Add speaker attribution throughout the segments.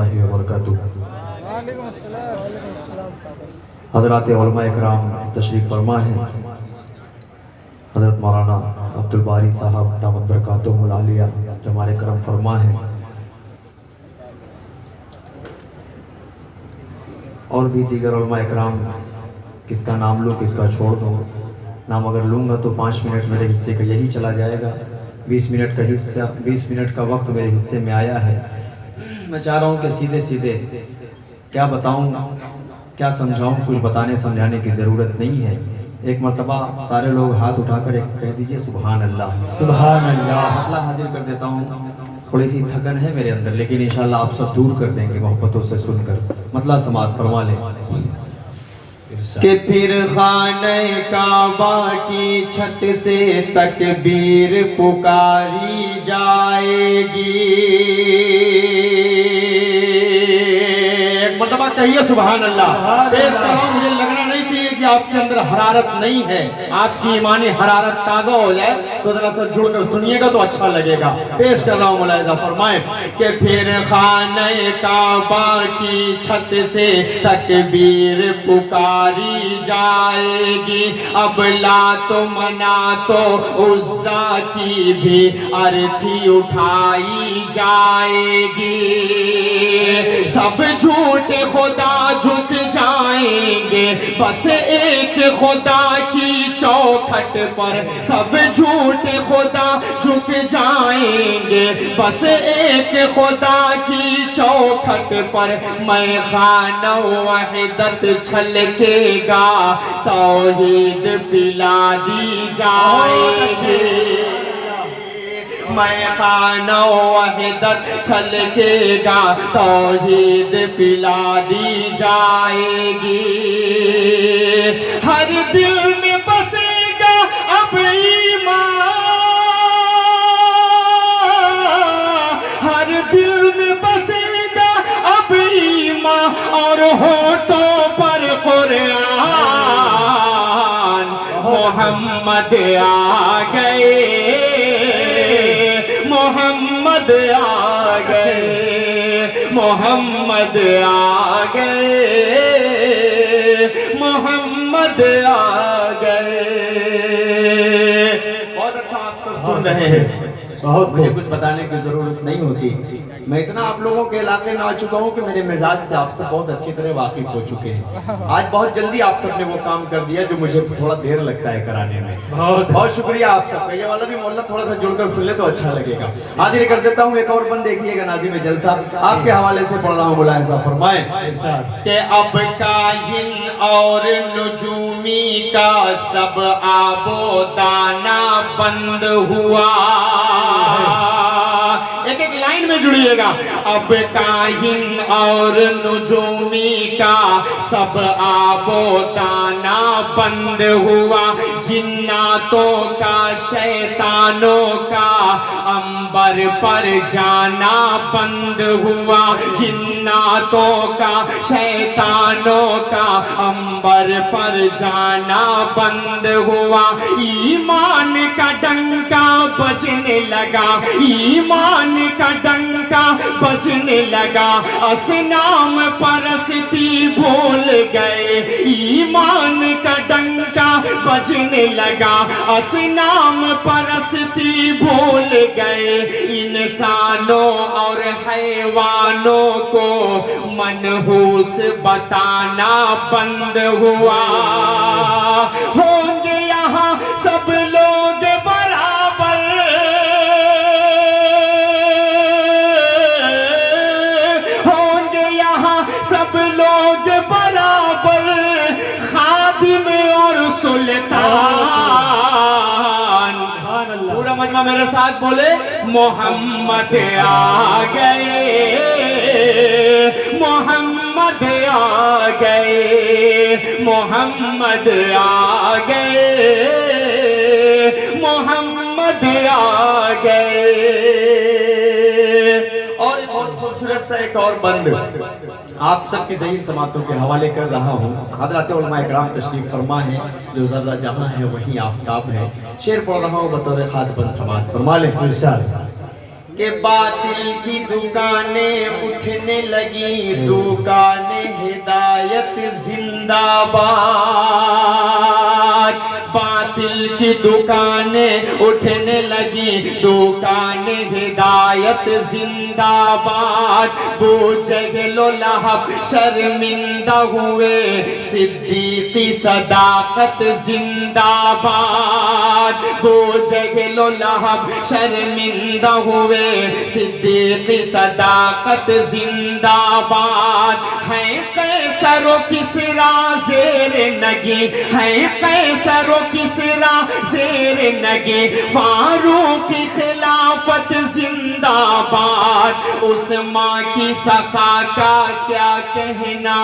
Speaker 1: اللہ وبرکاتہ۔ حضرات علماء اکرام تشریف فرما ہیں۔ حضرت مولانا عبدالباری صاحب دامت برکاتہم العالیہ جو ہمارے کرم فرما ہیں، اور بھی دیگر علماء اکرام، کس کا نام لوں کس کا چھوڑ دوں؟ نام اگر لوں گا تو 5 منٹ میرے حصے کا یہی چلا جائے گا۔ 20 منٹ کا وقت میرے حصے میں آیا ہے۔ میں چاہ رہا ہوں کہ سیدھے کیا بتاؤں کیا سمجھاؤں، کچھ بتانے سمجھانے کی ضرورت نہیں ہے۔ ایک مرتبہ سارے لوگ ہاتھ اٹھا کر کہہ دیجئے سبحان اللہ، سبحان اللہ۔ مسئلہ حاضر کر دیتا ہوں، تھوڑی سی تھکن ہے میرے اندر، لیکن انشاءاللہ آپ سب دور کر دیں گے محبتوں سے سن کر۔ مسئلہ سماعت فرما لیں کہ پھر خانہ کعبہ کی چھت سے تکبیر پکاری جائے گی۔ ایک مرتبہ کہیے سبحان اللہ۔ پیش کرو، مجھے لگنا نہیں چاہیے کہ آپ کے اندر حرارت نہیں ہے، آپ کی ایمانی حرارت تازہ ہو جائے تو ذرا سا جڑ کر سنیے گا تو اچھا لگے گا۔ پیش کر رہا ہوں، ملاحظہ فرمائیں کہ پھر خانہ کعبہ کی چھت سے تکبیر پکاری جائے گی، اب لات و منات و عزا کی بھی ارتھی اٹھائی جائے گی، سب جھوٹے خدا جھک جائیں گے بس ایک خدا کی چوکھٹ پر، سب جھوٹے خدا جھک جائیں گے بس ایک خدا کی چوکھٹ پر، میں خانہ وحدت چھلکے گا توحید پلا دی جائے گی، میں خانہ وحدت چھلکے گا توحید پلا دی جائے گی، ہر دل میں بسے گا اب ایمان، ہر دل میں بسے گا اب ایمان، اور ہونٹوں پر قرآن، محمد آ گئے، محمد آ گئے، محمد آ گئے، محمد آ گئے۔ بہت اچھا آپ سب سن رہے ہیں، مجھے کچھ بتانے کی ضرورت نہیں ہوتی، میں اتنا آپ لوگوں کے علاقے میں آ چکا ہوں کہ میرے مزاج سے آپ سب بہت اچھی طرح واقف ہو چکے ہیں۔ آج بہت جلدی آپ سب نے وہ کام کر دیا جو مجھے تھوڑا دیر لگتا ہے کرانے میں، بہت شکریہ آپ سب کا۔ یہ والا بھی مولا تھوڑا سا جڑ کر سن لے تو اچھا لگے گا۔ حاضر کر دیتا ہوں ایک اور بند، دیکھیے گا ناظم جلسہ آپ کے حوالے سے پڑھ رہا ہوں، ملاحظہ فرمائیں کہ اب کاہن اور نجومی کا سب آب و دانہ بند ہوا، ایک ایک لائن میں جڑیے گا، اب کاہن اور نجومی کا سب آب و دانہ بند ہوا، جناتوں کا شیطانوں کا عنبر پر جانا بند ہوا، جناتوں کا شیطانوں کا عنبر پر جانا بند ہوا، ایمان کا ڈنکا بجنے لگا، ایمان کا ڈنکا بجنے لگا، اصنام پرستی بھول گئے، ایمان کا ڈنکا بجنے لگا، اصنام پرستی بھول گئے، انسانوں اور حیوانوں کو منحوس بتانا بند ہوا، ہوں گے یہاں سب لوگ برابر، ہوں گے یہاں سب لوگ برابر، خادم اور سلطان، پورا مجمع میرے ساتھ بولے محمد آ گئے، محمد آ گئے، محمد آ گئے، محمد آ گئے۔ اور بہت خوبصورت سا ایک اور بند آپ سب کی ذہین سماعتوں کے حوالے کر رہا ہوں۔ حضرات علماء اکرام تشریف فرما ہے، جو ذرہ جہاں ہے وہیں آفتاب ہے۔ شعر پڑھ رہا ہوں بطور خاص بند سماعت فرما لیں۔ کہ باطل کی دکانیں اٹھنے لگی، دکان ہدایت زندہ باد، باطل کی دکانیں اٹھنے لگی، دکان ہدایت زندہ باد، وہ جہل و لہب شرمندہ ہوئے، صدیقی صداقت زندہ باد، وہ جہل و لہب شرمندہ ہوئے، صدیقی صداقت زندہ باد، ہیں قیصر و کسریٰ زیر نگی، ہیں قیصر و کسریٰ زیر نگی، فاروق کی خلافت زندہ باد، عثمان کی سخا کا کیا کہنا،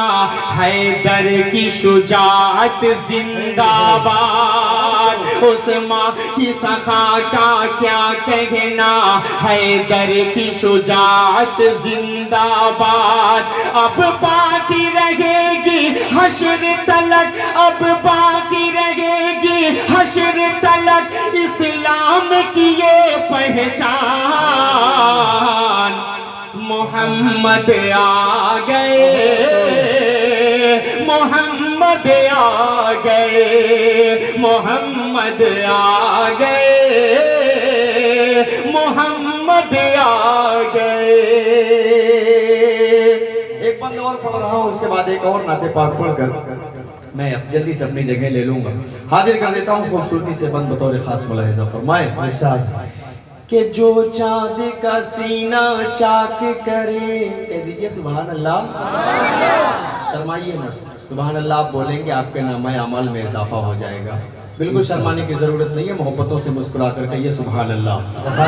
Speaker 1: حیدر کی شجاعت زندہ باد، عثمان کی سخا کا کیا کہنا، حیدر کی شجاعت زندہ باد، اب باقی رہے گی حشر تلک، اب باقی رہے گی حشر تلک اسلام کی یہ پہچان، محمد آ گئے، محمد آ گئے، محمد آ گئے، محمد آ گئے۔ ایک بند اور پڑھ رہا ہوں، اس کے بعد ایک اور نعت پاک پڑھ کر میں جلدی سے اپنی جگہ لے لوں گا، حاضر کر دیتا ہوں خوبصورتی سے بند بطور خاص ملاحظہ فرمائے کہ جو چاند کا سینہ چاک کرے، کہہ دیجئے سبحان اللہ، شرمائیے نہ، سبحان اللہ آپ بولیں گے آپ کے نامہ اعمال میں اضافہ ہو جائے گا، بالکل شرمانے کی ضرورت نہیں ہے، محبتوں سے مسکرا کر کہیے سبحان اللہ،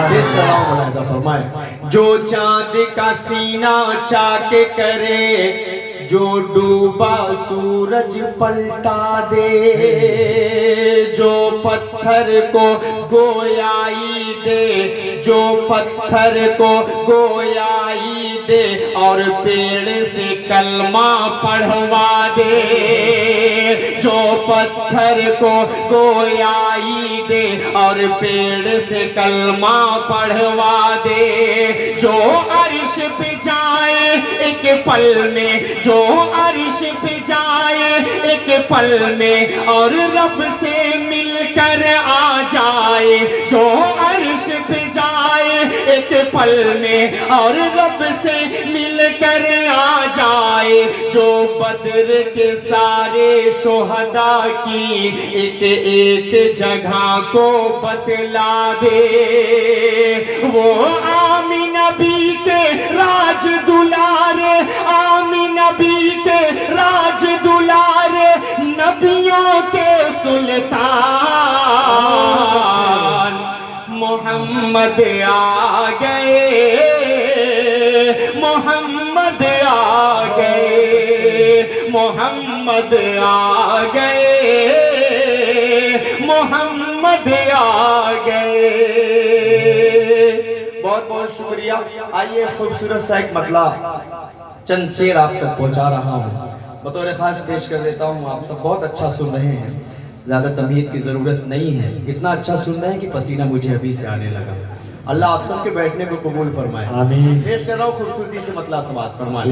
Speaker 1: پیش کر رہا ہوں ملاحظہ فرمائے، جو چاند کا سینہ چاک کرے، جو ڈوبا سورج پلٹا دے، جو پتھر کو گویائی دے، جو پتھر کو گویائی دے، اور پیڑ سے کلمہ پڑھوا دے، جو پتھر کو گویائی دے، اور پیڑ سے کلمہ پڑھوا دے، جو عرش پہ جائے ایک پل میں، جو عرش پہ جائے ایک پل میں، اور رب سے مل کر آ جائے، جو عرش پہ جائے ایک پل میں، اور رب سے مل کر آ جائے، جو بدر کے سارے شہداء کی ایک ایک جگہ کو بتلا دے، وہ آمینہ بی کے راج دلارے، آمینہ بی کے راج دلارے، نبیوں کے سلطان، محمد آ گئے، محمد آ گئے، محمد آ گئے، محمد آ گئے۔ بہت بہت شکریہ۔ آئیے خوبصورت سا ایک مطلع چند شعر آپ تک پہنچا رہا ہوں، بطور خاص پیش کر دیتا ہوں، آپ سب بہت اچھا سن رہے ہیں، زیادہ تمہید کی ضرورت نہیں ہے، اتنا اچھا سن رہے ہیں کہ پسینہ مجھے ابھی سے آنے لگا، اللہ آپ سب کے بیٹھنے کو قبول فرمائے، آمین۔ پیش کر رہا ہوں خوبصورتی سے مطلع سماعت فرمائے۔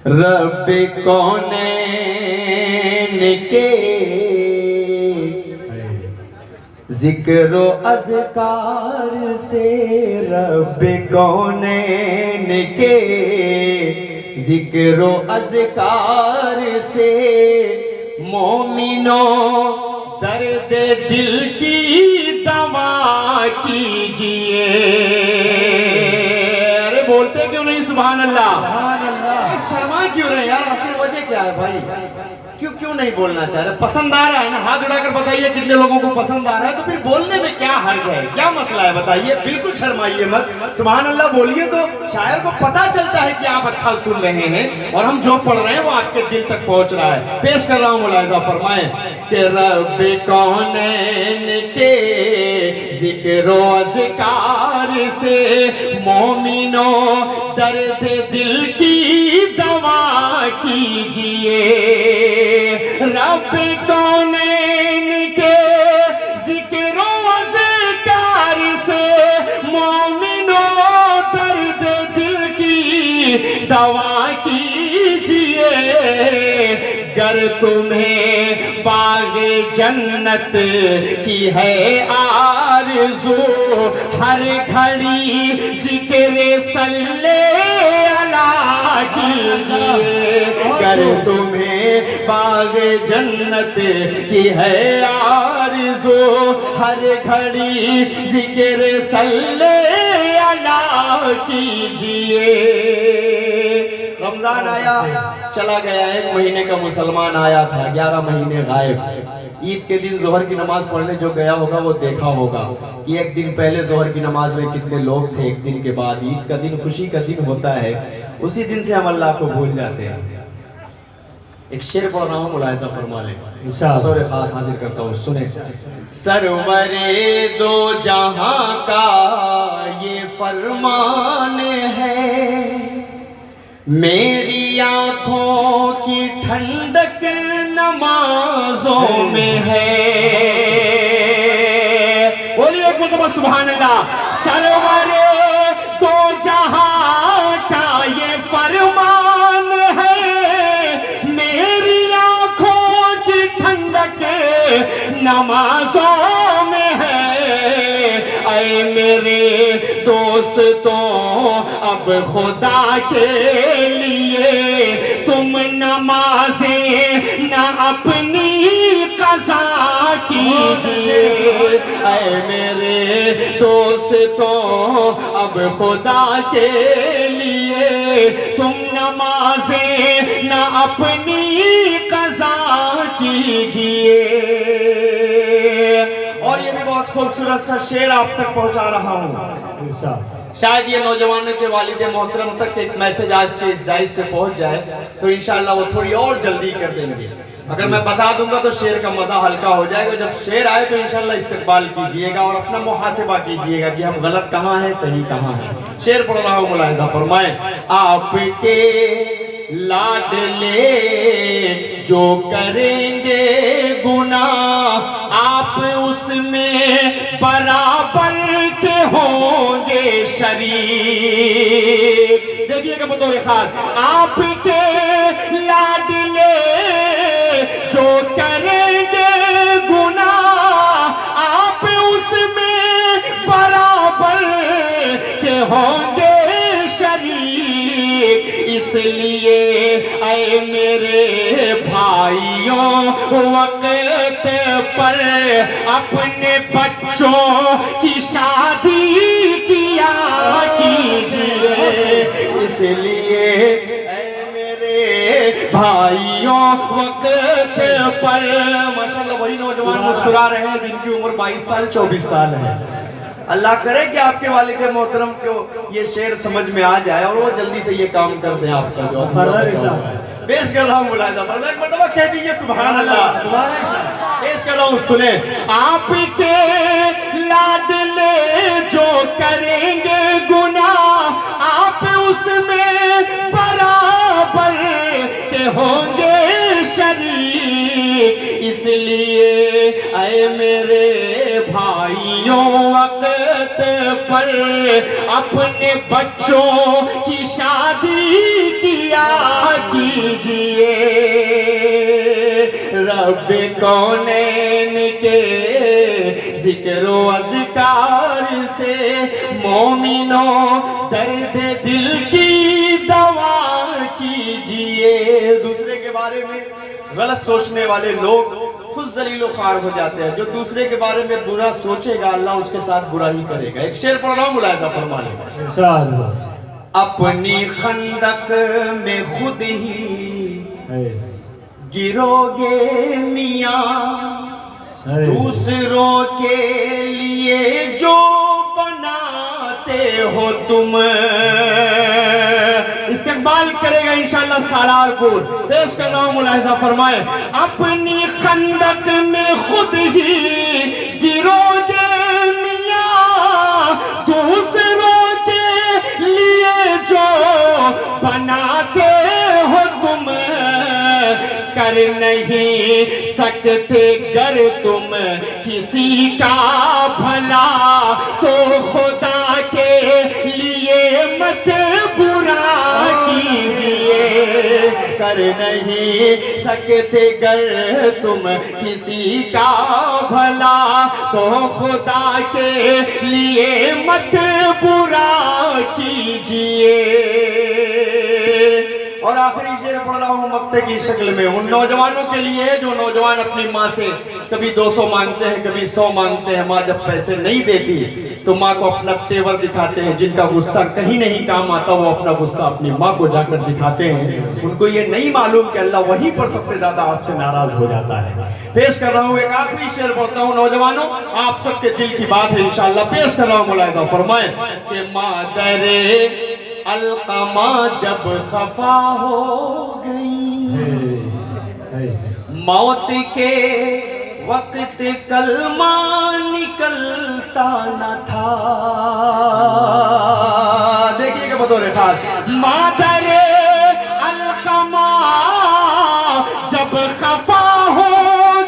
Speaker 1: رب کونین کے ذکر و اذکار سے، رب کونین کے ذکر و اذکار سے، مومنوں درد دل کی دوا کیجئے، ارے بولتے کیوں نہیں سبحان اللہ، شرما کیوں رہے یار، آخر وجہ کیا ہے بھائی، کیوں نہیں بولنا چاہ رہے؟ پسند آ رہا ہے نا؟ ہاتھ اٹھا کر بتائیے کتنے لوگوں کو پسند آ رہا ہے، تو پھر بولنے میں کیا حرج ہے، کیا مسئلہ ہے بتائیے، بالکل شرمائیے مت، سبحان اللہ بولیے تو شاعر کو پتا چلتا ہے کہ آپ اچھا سن رہے ہیں اور ہم جو پڑھ رہے ہیں وہ آپ کے دل تک پہنچ رہا ہے۔ پیش کر رہا ہوں ملاحظہ فرمائیں کہ رب کونین کے ذکر و اذکار سے، مومنوں درد دل کی دوا کیجئے، رب کونین کے ذکر و اذکار سے، دوا کیجئے، گر تمہیں باغ جنت کی ہے آرزو، ہر گھڑی ذکر صلی اللہ کیجئے، گر تمہیں باغ جنت کی ہے آرزو، ہر گھڑی ذکر صلی اللہ کیجئے۔ رمضان آیا چلا گیا، 1 مہینے کا مسلمان آیا تھا، 11 مہینے غائب۔ عید کے دن ظہر کی نماز پڑھنے جو گیا ہوگا وہ دیکھا ہوگا کہ 1 دن پہلے ظہر کی نماز میں کتنے لوگ تھے، 1 دن کے بعد عید کا دن خوشی کا دن ہوتا ہے، اسی دن سے ہم اللہ کو بھول جاتے ہیں۔ ایک شعر پڑھ رہا ہوں، ملاحظہ فرما لیں، بطور خاص حاضر کرتا ہوں، سنیں۔ سرور دو جہاں کا یہ فرمان ہے، میری آنکھوں کی ٹھنڈک نمازوں میں ہے۔ بولیے ایک مرتبہ سبحان اللہ۔ سرور دو جہاں کا یہ فرمان ہے، میری آنکھوں کی ٹھنڈک نمازوں میں ہے۔ اے میرے دوستوں اب خدا کے لیے تم نمازیں نہ اپنی قضا کیجئے، اے میرے دوستوں اب خدا کے لیے تم نمازیں نہ اپنی قضا کیجئے۔ اور یہ بھی بہت خوبصورت سا شعر آپ تک پہنچا رہا ہوں، شاید یہ نوجوانوں کے والد محترم تک ایک میسج آج کے اس ڈائس سے پہنچ جائے تو انشاءاللہ وہ تھوڑی اور جلدی کر دیں گے۔ اگر میں بتا دوں گا تو شعر کا مزہ ہلکا ہو جائے گا، جب شعر آئے تو انشاءاللہ استقبال کیجئے گا اور اپنا محاسبہ کیجئے گا کہ ہم غلط کہاں ہیں صحیح کہاں ہیں۔ شعر پڑھ رہا ہوں، ملاحظہ فرمائیں۔ آپ کے لاڈلے جو کریں گے گناہ، آپ اس میں برابر کے ہوں گے شریک۔ دیکھیے کہ بطور خاص آپ کے لاڈلے جو کریں گے گناہ، آپ اس میں برابر کے ہوں گے شریک۔ اس لیے اے میرے بھائیوں وقت پر اپنے بچوں کی شادی کیا کیجئے، اس لیے اے میرے بھائیوں وقت پر۔ ماشاءاللہ وہی نوجوان مسکرا رہے ہیں جن کی عمر 22 سال 24 سال ہے۔ اللہ کرے کہ آپ کے والد محترم کو یہ شعر سمجھ میں آ جائے اور وہ جلدی سے یہ کام کر دیں آپ کا جو پیش کر رہا ہوں، ملاحظہ فرمائیں۔ ایک مرتبہ کہہ دیجئے سبحان اللہ۔ پیش کر رہا ہوں، سنیں۔ آپ کے لاڈلے جو کریں گے گناہ، آپ اس میں برابر کے ہوں گے شریک۔ اس لیے اے میرے بھائیوں وقت پر اپنے بچوں کی شادی کیا کیجئے۔ رب کونین کے ذکر و اذکار سے مومنوں درد دل کی دوا کیجئے۔ دوسرے کے بارے میں غلط سوچنے والے لوگ خود ذلیل و خوار ہو جاتے ہیں۔ جو دوسرے کے بارے میں برا سوچے گا اللہ اس کے ساتھ برا ہی کرے گا۔ ایک شعر پڑھ رہا ہوں، ملاحظہ فرما لیں۔ اپنی خندق میں خود ہی گرو گے میاں، دوسروں کے لیے جو بناتے ہو تم، استقبال کرے گا انشاءاللہ سالار پور۔ پیش کر رہا ہوں، ملاحظہ فرمائیں۔ اپنی خندق میں خود ہی گرو گے میاں، دوسروں کے لیے جو بناتے ہو تم، کر نہیں سکتے گر تم کسی کا بھلا، تو خدا کے لیے مت برا کی کر نہیں سکتے گر تم کسی کا بھلا تو خدا کے لیے مت برا کیجئے. اور آخری شعر پڑھ رہا ہوں مقطع کی شکل میں ان نوجوانوں کے لیے جو نوجوان اپنی ماں سے کبھی 200 مانگتے ہیں کبھی 100 مانگتے ہیں. ماں جب پیسے نہیں دیتی تو ماں کو اپنا تیور دکھاتے ہیں. جن کا غصہ کہیں نہیں کام آتا وہ اپنا غصہ اپنی ماں کو جا کر دکھاتے ہیں. ان کو یہ نہیں معلوم کہ اللہ وہیں پر سب سے زیادہ آپ سے ناراض ہو جاتا ہے. پیش کر رہا ہوں ایک آخری شعر پڑھتا ہوں نوجوانوں, آپ سب کے دل کی بات ہے انشاءاللہ. پیش کر رہا ہوں ملاحظہ فرمائیں کہ مادر القمہ جب خفا ہو گئی موت کے وقت کلمہ نکلتا نہ تھا. دیکھیے کہ بطور خاص مادر القمہ جب خفا ہو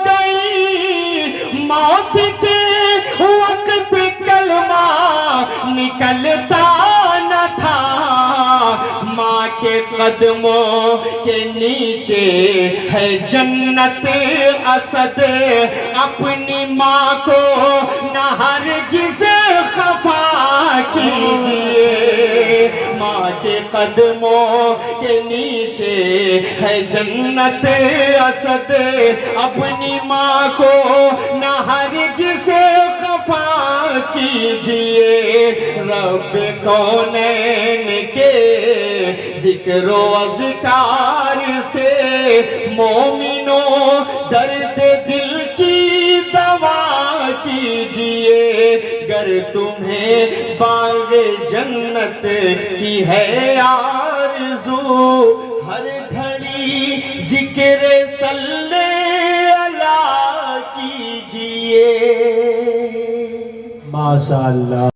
Speaker 1: گئی موت کے وقت کلمہ نکلتا نہ تھا. ماں کے قدموں کے نیچے ہے جنت اسد اپنی ماں کو نہ ہرگز خفا کیجئے. ماں کے قدموں کے نیچے ہے جنت اسد اپنی ماں کو نہ ہرگز خفا کیجئے. رب کونین کے ذکر و اذکار سے مومنوں درد دل کی دوا کیجئے. گر تمہیں باغ جنت کی ہے آرزو ہر گھڑی ذکر صلی اللہ کیجئے. ماشاءاللہ.